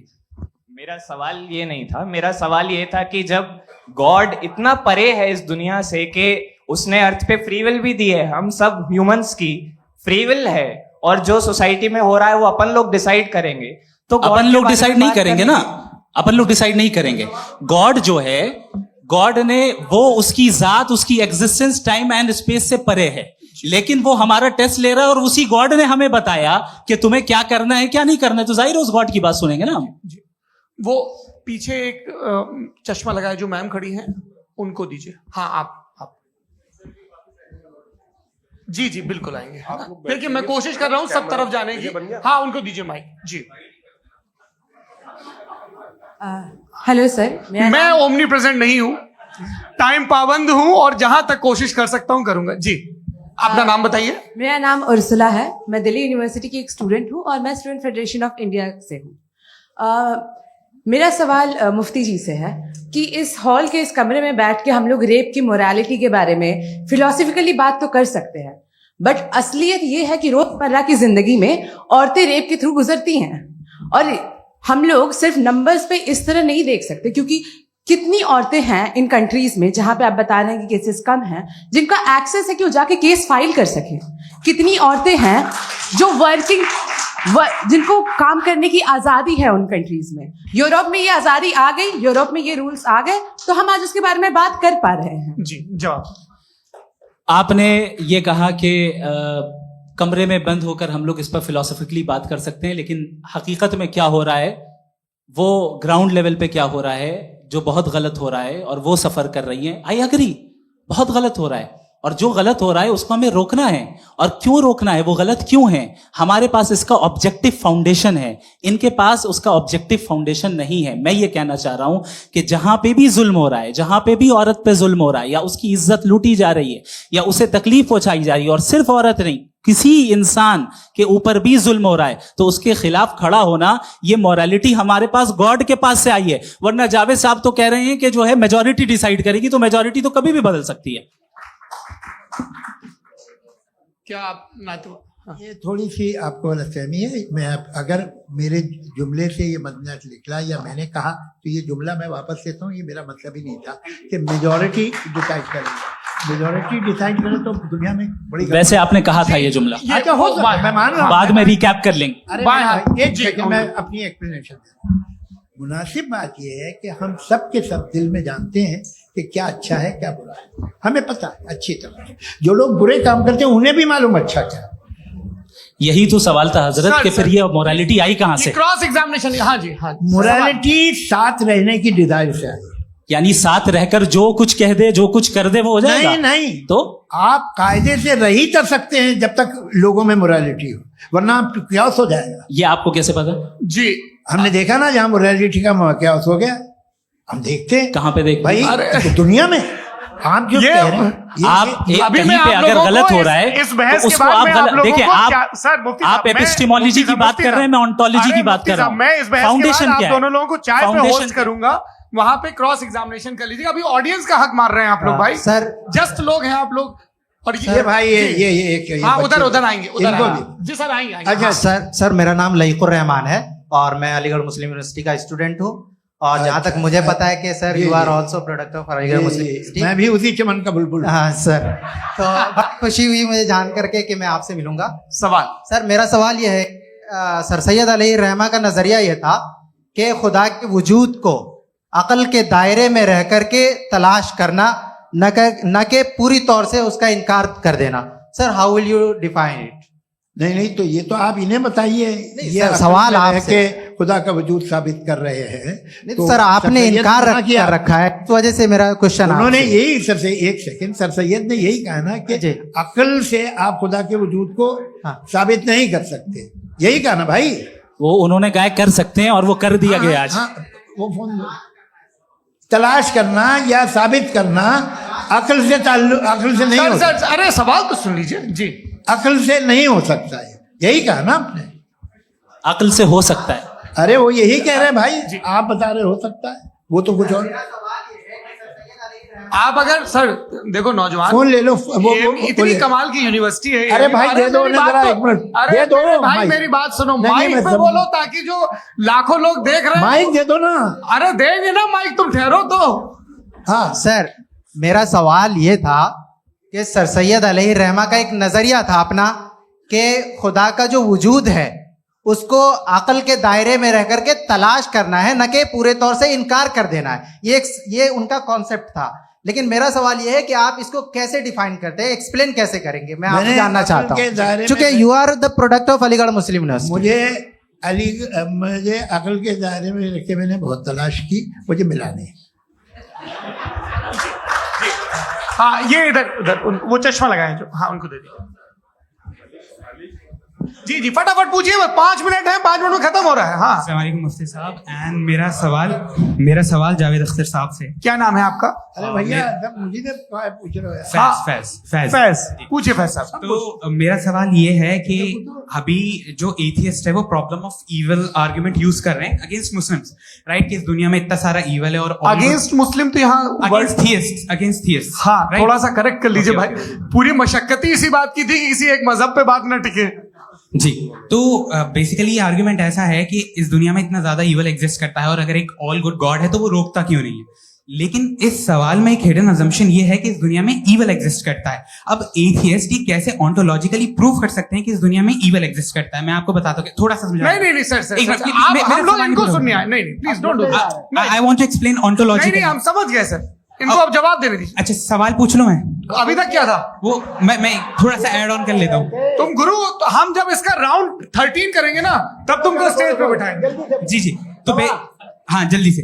मेरा सवाल ये नहीं था, मेरा सवाल ये था कि जब गॉड इतना परे है इस दुनिया से कि उसने अर्थ पे फ्री विल भी दी है, हम सब ह्यूमंस की फ्री विल है, और जो सोसाइटी में हो रहा है वो अपन लोग डिसाइड करेंगे, तो अपन लोग डिसाइड नहीं करेंगे ना, अपन लोग डिसाइड नहीं करेंगे। गॉड जो है, गॉड ने वो उसकी जात, उसकी एग्जिस्टेंस टाइम एंड स्पेस से परे है, लेकिन वो हमारा टेस्ट ले रहा है और उसी गॉड ने हमें बताया कि तुम्हें क्या करना है क्या नहीं करना है, तो जाहिर है उस गॉड की बात सुनेंगे ना हम। वो पीछे एक चश्मा लगाए जो मैम खड़ी हैं, उनको दीजिए। हाँ, आप जी जी बिल्कुल आएंगे। देखिए मैं कोशिश कर रहा हूं सब तरफ जाने की। हाँ, उनको दीजिए माइक जी। हेलो सर, मैं ओमनी प्रेजेंट नहीं हूं, टाइम पाबंद हूं और जहां तक कोशिश कर सकता हूं करूंगा जी। अपना नाम बताइए। मेरा नाम उर्सुला है, मैं दिल्ली यूनिवर्सिटी की एक स्टूडेंट हूं और मैं स्टूडेंट फेडरेशन ऑफ इंडिया से हूं। मेरा सवाल मुफ्ती जी से है कि इस हॉल के इस कमरे में बैठ के हम लोग रेप की मोरालिटी के बारे में फिलोसफिकली बात तो कर सकते हैं, बट असलियत ये है कि रोजमर्रा की जिंदगी में औरतें रेप के थ्रू गुजरती हैं, और हम लोग सिर्फ नंबर्स पे इस तरह नहीं देख सकते, क्योंकि कितनी औरतें हैं इन कंट्रीज में जहां पे आप बता रहे हैं कि केसेस कम हैं, जिनका एक्सेस है कि वो जाके केस फाइल कर सके। कितनी औरतें हैं जो जिनको काम करने की आजादी है उन कंट्रीज में। यूरोप में ये आजादी आ गई, यूरोप में ये रूल्स आ गए, तो हम आज उसके बारे में बात कर पा रहे हैं। जी, जवाब। आपने ये कहा कि कमरे में बंद होकर हम लोग इस पर फिलोसफिकली बात कर सकते हैं, लेकिन हकीकत में क्या हो रहा है, वो ग्राउंड लेवल पे क्या हो रहा है जो बहुत गलत हो रहा है, और वो सफर कर रही हैं। आई एग्री, बहुत गलत हो रहा है, और जो गलत हो रहा है उसको हमें रोकना है। और क्यों रोकना है, वो गलत क्यों है, हमारे पास इसका ऑब्जेक्टिव फाउंडेशन है, इनके पास उसका ऑब्जेक्टिव फाउंडेशन नहीं है। मैं ये कहना चाह रहा हूं कि जहां पे भी जुल्म हो रहा है, जहां पे भी औरत पे जुल्म हो रहा है, या उसकी इज्जत लूटी जा रही है, या उसे तकलीफ पहुंचाई जा रही है, और सिर्फ औरत नहीं, किसी इंसान के ऊपर भी जुल्म हो रहा है, तो उसके खिलाफ खड़ा होना, ये मोरालिटी हमारे पास गॉड के पास से आई है। वरना जावेद साहब तो कह रहे हैं कि जो है मेजॉरिटी डिसाइड करेगी, तो मेजॉरिटी तो कभी भी बदल सकती है। क्या आप ना तो ये थोड़ी सी आपको गलतफहमी है। मैं अगर मेरे जुमले से ये मतलब निकला या मैंने कहा, तो ये जुमला मैं वापस लेता हूँ। ये मेरा मतलब ही नहीं था कि मेजॉरिटी डिसाइड करेगी। मेजॉरिटी डिसाइड करे तो दुनिया में बड़ी वैसे आपने कहा था ये जुमला, अच्छा हो सकता है, मैं मान रहा हूँ, बाद में रिकैप कर लेंगे। अरे एक सेकंड, मैं अपनी एक्सप्लेनेशन देता हूँ। मुनासिब बात यह है कि हम सब के सब दिल में जानते हैं कि क्या अच्छा है क्या बुरा है, हमें पता है अच्छी तरह। जो लोग बुरे काम करते हैं उन्हें भी मालूम अच्छा क्या। यही तो सवाल था हजरत कि फिर ये मोरालिटी आई कहां से? Cross examination. हाँ जी, हाँ। मोरालिटी साथ रहने की डिजायर से आई, यानी साथ रहकर जो कुछ कह दे, जो कुछ कर दे, वो हो जाएगा? नहीं, तो आप कायदे से रह ही कर सकते हैं जब तक लोगों में मोरालिटी हो, वरना आप क्यास हो जाएगा। ये आपको कैसे पता? जी, हमने देखा ना, जहां मोरालिटी का क्यास हो गया, हम देखते हैं। कहां पे देख भाई? तो दुनिया में आप जो कह रहे हैं, आप कहीं पे अगर गलत हो रहा है तो उसको आप गलत देखिए। आप एपिस्टेमोलॉजी की बात कर रहे हैं, मैं ऑन्टोलॉजी की बात कर रहा हूं। मैं इस बहस फाउंडेशन के बाद क्या आप है? दोनों लोगों को चाय पे होस्ट करूंगा, वहां पे क्रॉस एग्जामिनेशन कर लीजिएगा। अभी ऑडियंस का हक मार रहे हैं आप लोग भाई, सर जस्ट लोग हैं आप लोग। और ये भाई ये हाँ, उधर आएंगे, उधर इनको आएंगे जी सर, आएंगे। अच्छा सर मेरा नाम लईकुर रहमान है और मैं अलीगढ़ मुस्लिम यूनिवर्सिटी का स्टूडेंट हूँ, और जहाँ तक मुझे पता है कि sir you are also product of Aligarh Muslim University. मैं भी उसी चमन का बुलबुल। हाँ सर, तो बहुत खुशी हुई मुझे जान करके कि मैं आपसे मिलूंगा। सवाल सर, मेरा सवाल यह है, सर सैयद अली रहमा का नजरिया यह था कि खुदा के वजूद को अकल के दायरे में रह करके तलाश करना, न कि पूरी तौर से उसका इनकार कर देना। Sir, how will you define it? नहीं, तो ये तो आप इन्हें बताइए। ये सवाल आपसे खुदा का वजूद साबित कर रहे हैं। नहीं तो सर, आपने इनकार कर रखा है, इस वजह से मेरा क्वेश्चन। उन्होंने यही सर से एक सेकंड, सर सैयद ने यही कहा ना कि अकल से आप खुदा के वजूद को साबित नहीं कर सकते, यही कहा ना भाई। वो उन्होंने कहा कर सकते हैं और वो कर दिया गया आज। हाँ, वो फोन दो। तलाश करना या साबित करना अक्ल से नहीं सर होता। सर अरे सवाल तो सुन लीजिए जी। अक्ल से नहीं हो सकता है, यही कहा ना आपने। अक्ल से हो सकता है। अरे वो यही कह रहे हैं भाई, आप बता रहे हो सकता है, वो तो कुछ और। आप अगर सर देखो नौजवान फोन ले लो, इतनी कमाल की यूनिवर्सिटी है। अरे भाई दे दो ना जरा, एक मिनट दे दो भाई, मेरी बात सुनो, नहीं, माइक पे बोलो ताकि जो लाखों लोग देख रहे हैं। माइक दे दो ना। अरे देंगे ना माइक, तुम ठहरो तो। हाँ सर, मेरा सवाल ये था कि सर सैयद अलैहि रहमा का एक नजरिया था अपना कि खुदा का जो वजूद है उसको अकल के दायरे में रह करके तलाश करना है, न कि पूरे तौर से इनकार कर देना है। ये उनका कॉन्सेप्ट था। लेकिन मेरा सवाल ये है कि आप इसको कैसे डिफाइन करते हैं, एक्सप्लेन कैसे करेंगे, मैं आपसे जानना चाहता हूँ, क्योंकि you are the product of Aligarh Muslim University. मुझे अकल के दायरे में रख के मैंने बहुत तलाश की, मुझे मिला नहीं। हाँ ये इधर वो चश्मा लगाए जो, हाँ उनको दे दिया। जी जी फटाफट पूछिए, 5 मिनट है, 5 मिनट में खत्म हो रहा है। हाँ अस्सलाम वालेकुम मुफ्ती साहब। एंड मेरा सवाल जावेद अख्तर साहब से। क्या नाम है आपका? अरे भैया मुझे पूछ रहे हो। फैज पूछिए फैज साहब। तो मेरा सवाल ये है कि अभी जो एथियस्ट है वो problem of evil argument use कर रहे हैं अगेंस्ट मुस्लिम्स, राइट? कि इस दुनिया में इतना सारा इविल है और अगेंस्ट मुस्लिम तो यहाँ अगेंस्ट थियस्ट। हाँ थोड़ा सा करेक्ट कर लीजिए भाई, पूरी मशक्कत इसी बात की थी कि किसी एक मजहब पे बात न टिके। जी, तो बेसिकली ये आर्गुमेंट ऐसा है कि इस दुनिया में इतना ज्यादा इविल एग्जिस्ट करता है और अगर एक ऑल गुड गॉड है तो वो रोकता क्यों नहीं है? लेकिन इस सवाल में एक हिडन अजम्पशन ये है कि इस दुनिया में इविल एग्जिस्ट करता है। अब एथियस्ट ये कैसे ऑन्टोलॉजिकली प्रूव कर सकते हैं कि इस दुनिया में इविल एग्जिस्ट करता है? मैं आपको बताता हूँ, थोड़ा सा समझा। नहीं सर हम लोग इनको सुनने आए। नहीं please don't do that. I want to explain ontology. नहीं हम समझ गए सर, इनको अब जवाब देने दीजिए। अच्छा सवाल पूछ लो। मैं अभी तक क्या था वो मैं थोड़ा सा ऐड ऑन कर लेता हूँ। तुम गुरु, तो हम जब इसका राउंड 13 करेंगे ना तब तुमको स्टेज पे बिठाएंगे। जी तो हाँ जल्दी से।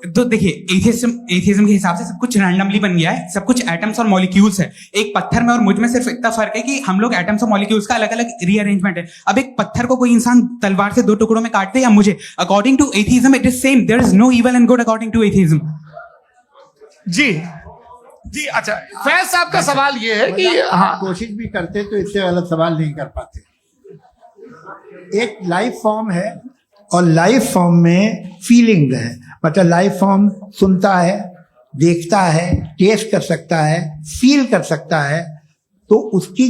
तो देखिए एथियज्म के हिसाब से सब कुछ रैंडमली बन गया है, सब कुछ एटम्स और मॉलिक्यूल्स है। एक पत्थर में और मुझ में सिर्फ इतना फर्क है कि हम लोग एटम्स और मॉलिक्यूल्स का अलग अलग रीअरेंजमेंट है। अब एक पत्थर को कोई इंसान तलवार से 2 टुकड़ों में काट दे या मुझे, according to atheism it is same. There is no evil and good according to atheism. जी अच्छा, फैज साहब का सवाल ये है कि हाँ कोशिश भी करते तो इससे गलत सवाल नहीं कर पाते। एक लाइफ फॉर्म है और लाइफ फॉर्म में फीलिंग है, मतलब लाइफ फॉर्म सुनता है, देखता है, टेस्ट कर सकता है, फील कर सकता है। तो उसकी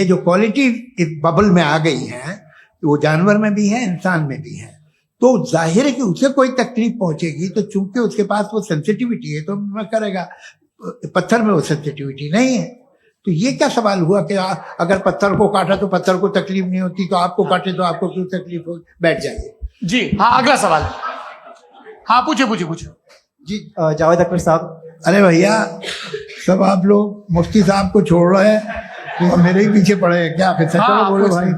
जो क्वालिटी इस बबल में आ गई है वो जानवर में भी है, इंसान में भी है। तो जाहिर है कि उसे कोई तकलीफ पहुंचेगी, तो चूंकि उसके पास वो सेंसिटिविटी है तो मैं करेगा। पत्थर में वो सेंसिटिविटी नहीं है। तो ये क्या सवाल हुआ कि अगर पत्थर को काटा तो पत्थर को तकलीफ नहीं होती, तो आपको काटे तो आपको क्यों तकलीफ हो? बैठ जाइए। जी हाँ अगला सवाल। हाँ पूछे जी जावेद अख्तर साहब। अरे भैया सब आप लोग मुफ्ती साहब को छोड़ रहे हैं तो मेरे ही पीछे पड़े हैं क्या? फिर चलो बोलो भाई।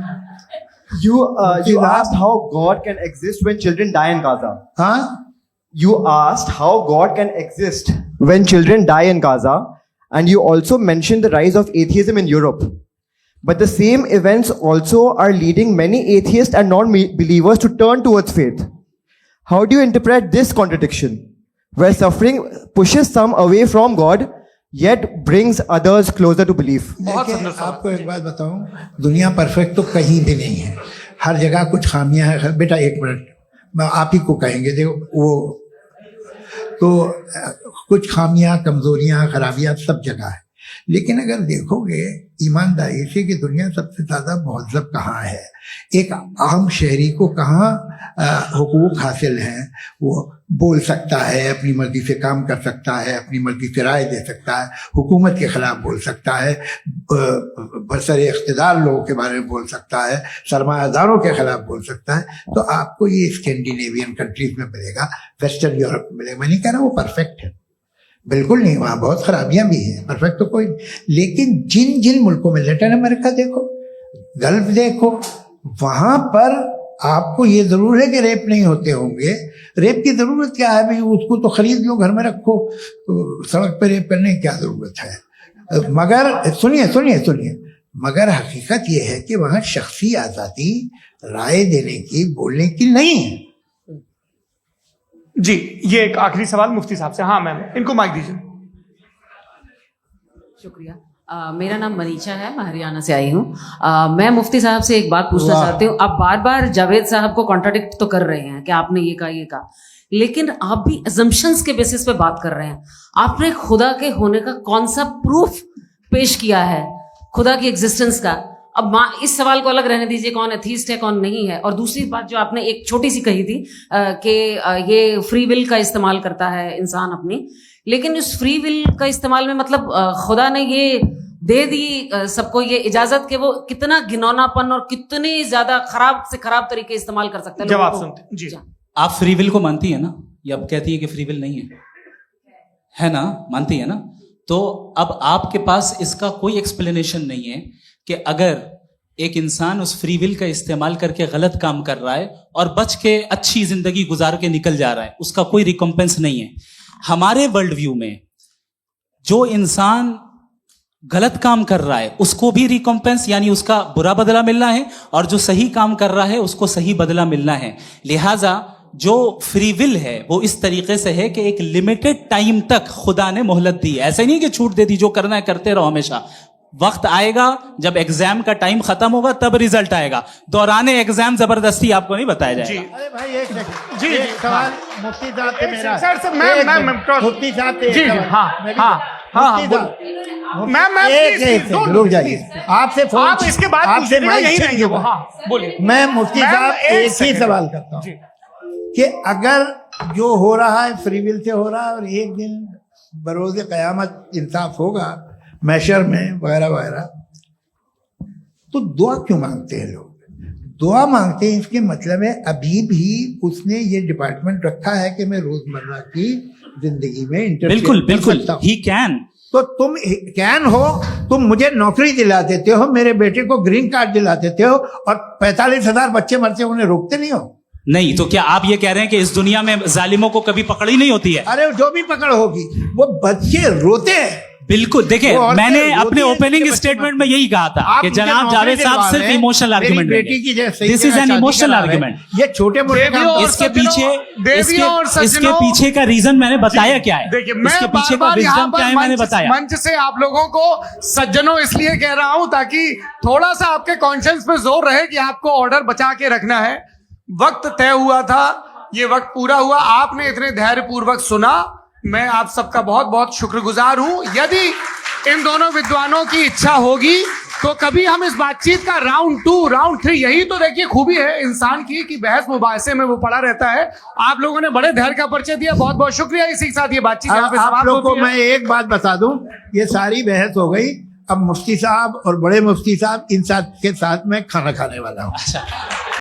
You asked how God can exist when children die in Gaza. हाँ? You asked how God can exist when children die in Gaza, and you also mentioned the rise of atheism in Europe. But the same events also are leading many atheists and non-believers to turn towards faith. How do you interpret this contradiction, where suffering pushes some away from God, yet brings others closer to belief? देखिए आपको एक बात बताऊं, दुनिया perfect तो कहीं भी नहीं है, हर जगह कुछ खामियां हैं। बेटा एक मिनट आप ही को कहेंगे, देखो वो तो कुछ खामियां, कमजोरियां, खराबियां सब जगह है। लेकिन अगर देखोगे ईमानदारी से कि दुनिया सबसे ज्यादा महज़ब कहाँ है, एक आम शहरी को कहाँ हुकूक हासिल हैं, वो बोल सकता है, अपनी मर्जी से काम कर सकता है, अपनी मर्जी से राय दे सकता है, हुकूमत के खिलाफ बोल सकता है, बरसरे इख्तिदार लोगों के बारे में बोल सकता है, सरमायादारों के खिलाफ बोल सकता है। तो आपको ये स्कैंडिनेवियन कंट्रीज में मिलेगा, वेस्टर्न यूरोप में मिलेगा। मैं नहीं कह रहा वो परफेक्ट है, बिल्कुल नहीं, वहाँ बहुत खराबियां भी हैं, परफेक्ट तो कोई। लेकिन जिन जिन मुल्कों में, लैटिन अमेरिका देखो, गल्फ देखो, वहां पर आपको ये जरूर है कि रेप नहीं होते होंगे। रेप की जरूरत क्या है भाई? उसको तो खरीद लो, घर में रखो, तो सड़क पर रेप करने की क्या जरूरत है? मगर सुनिए, मगर हकीकत यह है कि वहाँ शख्सी आज़ादी राय देने की, बोलने की नहीं है। जी, ये एक आखिरी सवाल मुफ्ती साहब से। हाँ मैम, इनको माइक दीजिए। शुक्रिया। मेरा नाम मनीषा है, मैं हरियाणा से आई हूँ। मैं मुफ्ती साहब से एक बात पूछना चाहती हूँ। आप बार बार जावेद साहब को कॉन्ट्राडिक्ट तो कर रहे हैं कि आपने ये कहा, लेकिन आप भी अजम्पशंस के बेसिस पे बात कर रहे हैं। आपने खुदा के होने का कौन सा प्रूफ पेश किया है, खुदा की एग्जिस्टेंस का? अब इस सवाल को अलग रहने दीजिए, कौन एथीस्ट है कौन नहीं है। और दूसरी बात जो आपने एक छोटी सी कही थी कि ये फ्री विल का इस्तेमाल करता है इंसान अपनी, लेकिन उस फ्री विल का इस्तेमाल में मतलब खुदा ने ये दे दी सबको ये इजाजत कि वो कितना घिनौनापन और कितनी ज्यादा खराब से खराब तरीके इस्तेमाल कर सकते हैं। जवाब सुनते जी। आप फ्री विल को मानती है ना, या आप कहती है कि फ्री विल नहीं है ना? मानती है ना? तो अब आपके पास इसका कोई एक्सप्लेनेशन नहीं है कि अगर एक इंसान उस फ्री विल का इस्तेमाल करके गलत काम कर रहा है और बच के अच्छी जिंदगी गुजार के निकल जा रहा है, उसका कोई रिकॉम्पेंस नहीं है। हमारे वर्ल्ड व्यू में जो इंसान गलत काम कर रहा है उसको भी रिकॉम्पेंस यानी उसका बुरा बदला मिलना है, और जो सही काम कर रहा है उसको सही बदला मिलना है। लिहाजा जो फ्री विल है वो इस तरीके से है कि एक लिमिटेड टाइम तक खुदा ने मोहलत दी है। ऐसा नहीं कि छूट दे दी, जो करना है करते रहो हमेशा। वक्त आएगा जब एग्जाम का टाइम खत्म होगा तब रिजल्ट आएगा, दौराने एग्जाम जबरदस्ती आपको नहीं बताया जाएगा। अरे भाई एक सेकंड, जी, एक जी, सवाल मुफ्ती साहब से मेरा। सर, मैम, मुफ्ती साहब से जी, एक जी, सवाल। हाँ, मैं भी- हाँ, हाँ, मुफ्ती हाँ, साहब, मैम, एक प्लीज, सेकंड, रुक जाइए। आपसे फोन, आप इसके बाद आपसे पूछिएगा, माइक यहीं छीन रहेंगे वो। लूंगा। हाँ, बोलिए। मैं मुफ्ती मैम, साहब एक एक ही सेकंड। सवाल करता हूँ जी। कि अगर जो हो रहा है फ्री विल से हो रहा है और एक दिन बरोज़ क़यामत इंसाफ होगा मैशर में वगैरह वगैरह, तो दुआ क्यों मांगते हैं लोग? दुआ मांगते हैं इसके मतलब है अभी भी उसने ये डिपार्टमेंट रखा है कि मैं रोजमर्रा की जिंदगी में इंटरफेयर बिल्कुल कर बिल्कुल, सकता हूं। He can. तो तुम कैन हो, तुम मुझे नौकरी दिला देते हो, मेरे बेटे को ग्रीन कार्ड दिला देते हो, और 45,000 बच्चे मरते उन्हें रोकते नहीं हो। नहीं तो क्या आप ये कह रहे हैं कि इस दुनिया में जालिमों को कभी पकड़ ही नहीं होती है? अरे जो भी पकड़ होगी वो बच्चे रोते हैं। बिल्कुल, देखिए वो औरतें मैंने रोती अपने हैं ओपनिंग जिनके स्टेटमेंट बच्चे में यही कहा था आप कि मुझे जनाब नौकरी जावेद साहब दिलवा सिर्फ रहे हैं, इमोशनल मेरी आर्गुमेंट बेटी की जैसे दिस सही इज से एन शादी इमोशनल करा रहे हैं। आर्गुमेंट। ये छोटे मोटे काम देवियों और इसके सज्जनों, पीछे देवियों और इसके सज्जनों, पीछे का रीजन मैंने बताया क्या है। देखिए, मैं इसके पीछे का बार-बार यहाँ विजडम क्या है पर मैंने बताया। मंच से आप लोगों को सज्जनों इसलिए कह रहा हूं ताकि थोड़ा सा आपके कॉन्शियंस पे जोर रहे कि आपको ऑर्डर बचा के रखना है। वक्त तय हुआ था, ये वक्त पूरा हुआ, आपने इतने धैर्यपूर्वक सुना, मैं आप सबका बहुत बहुत शुक्रगुजार हूं। यदि इन दोनों विद्वानों की इच्छा होगी तो कभी हम इस बातचीत का राउंड 2, राउंड 3, यही तो देखिए खूबी है इंसान की कि बहस मुबाहसे में वो पड़ा रहता है। आप लोगों ने बड़े धैर्य का परिचय दिया, बहुत बहुत शुक्रिया। इसी के साथ ये बातचीत यहाँ पे आप समाप्त लोग को होती है। मैं एक बात बता दूं, ये सारी बहस हो गई, अब मुफ्ती साहब और बड़े मुफ्ती साहब इन साथ के साथ मैं खाना खाने वाला हूँ।